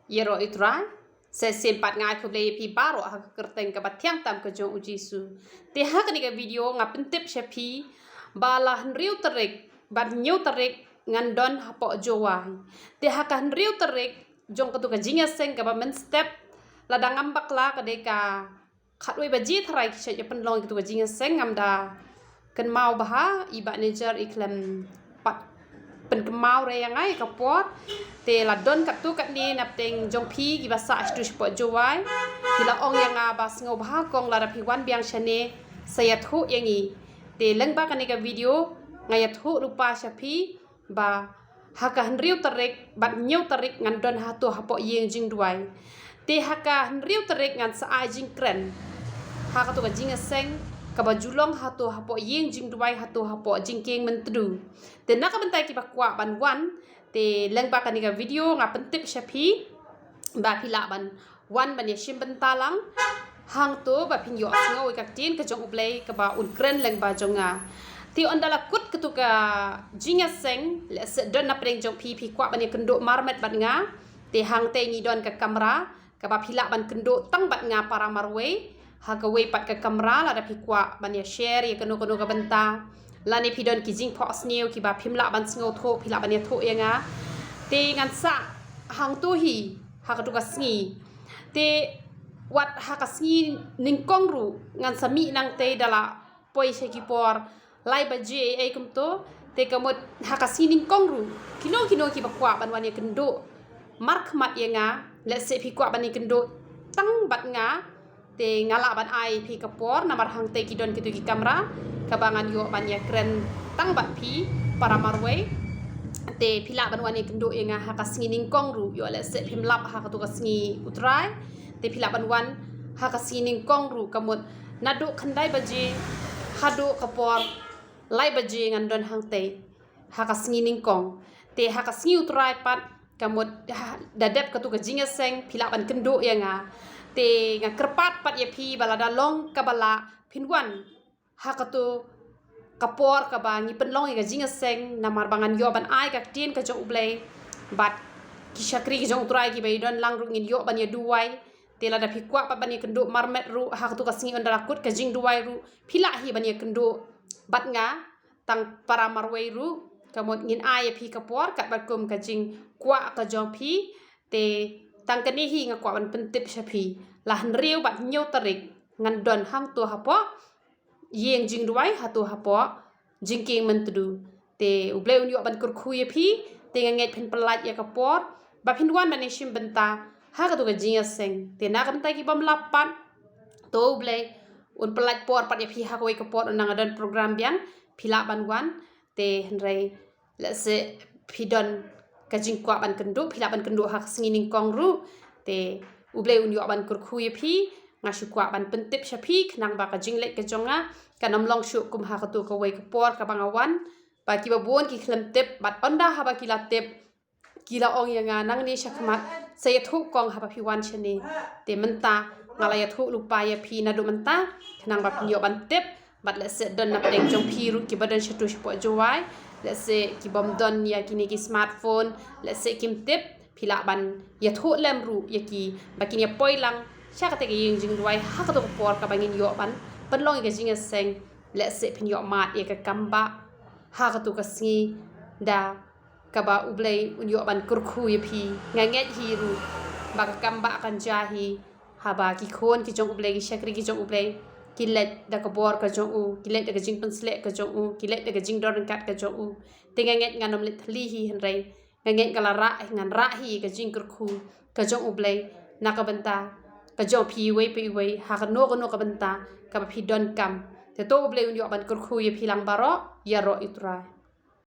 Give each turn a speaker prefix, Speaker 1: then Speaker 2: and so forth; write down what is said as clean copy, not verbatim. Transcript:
Speaker 1: Yero itra se sempat ngai ko ble pi baro ha kerteng ka batyang tam ka jong uji su te ha ka ni ka video ngapentip shapi bala henriu terik bat nyu terik ngandon hapo jowa te ha ka henriu terik jong ka tu ka jinga seng ka ba men step ladang ngambak la ka de ka khatwe baji tharai ki che penlong ka tu ka jinga seng ngamda kan mau baha iba nejar iklam pat pen kemau re yang ai kapot te la don kat tu kat ni nap teng jong phi ki basa astu spot jowai ki la ong yang bas ngau bha kong la rapi wan biang chane saya thu yang i te leng ba kan ka video ngaya thu rupa shapi ba haka henriu terik bat nyau terik ngan don ha tu hapo yeng jing duai te haka henriu terik ngan sa a jing kren haka tu ka jing seng kaba julong hato hapo yeng jing duai hato hapo jing keng mentru te nak bentai ki bakwa ban wan te leng ba kanika video nga pentip shapi ba pila ban wan ban yashim bentalang hang to ba pinyo asngo ka tin ka jong ublei ka ba un kren leng ba jonga ti ondala kut ketuka jinga seng le se don na preng jong pi kwa ban kendo marmet ban nga te hang te ni don ka kamera ka ba pila ban kendo tang bat nga para marwe hagawe pat ke kamera la da pikwa ban ya share ya kanu ka benta la ni pidon ki jing phos new ki ba phimla ban sngo tho phila ban ya tho ya nga te ngan sa hang tu hi ha ka tu ka sngi te wat ha ka sngi ning kong ru ngan sami nang te dala poi se ki por lai ba je ai kum to te kamot ha ka sngi ning kong ru kino ki ba kwa ban wan ya kendo mark mat ya nga le se pikwa ban ni kendo tang bat nga te ngala ban ai pi kapor namar hang te kidon kitu ki kamera kabangan yo ban ya kren tang bat pi para marwe te pila ban wani kendo nga ha kasngi ningkong ru yo le se phim lap ha ka tu kasngi utrai te pila ban wan ha kasngi ningkong ru kamut nadu khandai baji hadu kapor lai baji ngandon hang te ha kasngi ningkong te ha kasngi utrai pat kamut dadep ka tu ka jinga seng pila ban kendo nga te nga kerpat pat ya pi balada long kabala pinwan hakatu kapor kabangi penlong ga jinga seng namar bangan yo ban ai ka tin ka jong ublei bat ki shakri ki jong utrai ki baidon lang rungin yo ban ya duai te lada pikwa pat ban ya kendo marmet ru hakatu ka singi ondara kut ka jing duai ru pila hi ban ya kendo bat nga tang para marwei ru kamot ngin ai ya pi kapor kat bat kum ka jing kwa ka jong pi te tang kani hi nga kwa ban pentip shapi lah riu bat nyau terik ngan don hang tu hapo yeng jing duai hatu hapo jing king mentdu te uble unyo ban kurkhu ye pi te nget phin pelat ya kapor ba phin wan ban shim benta ha ka tu ga jing seng te na kam ta ki bam lapan to uble un pelat por pat ye pi ha ko kapor nang adon program biang phila ban wan te henrei la se pidon kajing kwa ban kendo phila ban kendo hak singining kong ru te uble unyo ban kurkhu ye pi ngasu kwa ban pentip shapi nang ba kajing lek ka jonga kanam long shu kum ha ka tu ka wei ka por ka bangawan ba ki ba bon ki khlem tip bat onda ha ba ki la tip kila ong yanga nang ni shakmat se thu kong ha ba pi wan chane te menta ngala ya thu lupa ya pi na do menta nang ba pinyo ban tip bat le se don na peng jong pi ru ki badan shatu shpo jowai let's say ki bom don ya kini ki smartphone let's say kim tip pila ban ya thu lem ru ya ki bakin ya poilang sha ka te yeng jing duai ha ka to por ka bangin yo ban long ka jing seng let's say pin yo mat ya ka kamba ha ka to ka singi da ka ba ublei un yo ban kurkhu ya pi nganget hi ru ba ka kamba kan jahi ha ba ki khon ki jong ublei ki shakri ki jong ublei kilet da ka bor ka jong u kilet da ka jing pensle ka jong u kilet da ka jing dor kat ka jong u tenganget nganom let thli hi henrei nganget kala ra ngan ra hi ka jing kurkhu ka jong u blei na ka benta ka jong pi wei ha ka no ka benta ka pi don kam te to blei un yo ban kurkhu ye philang baro ya ro itra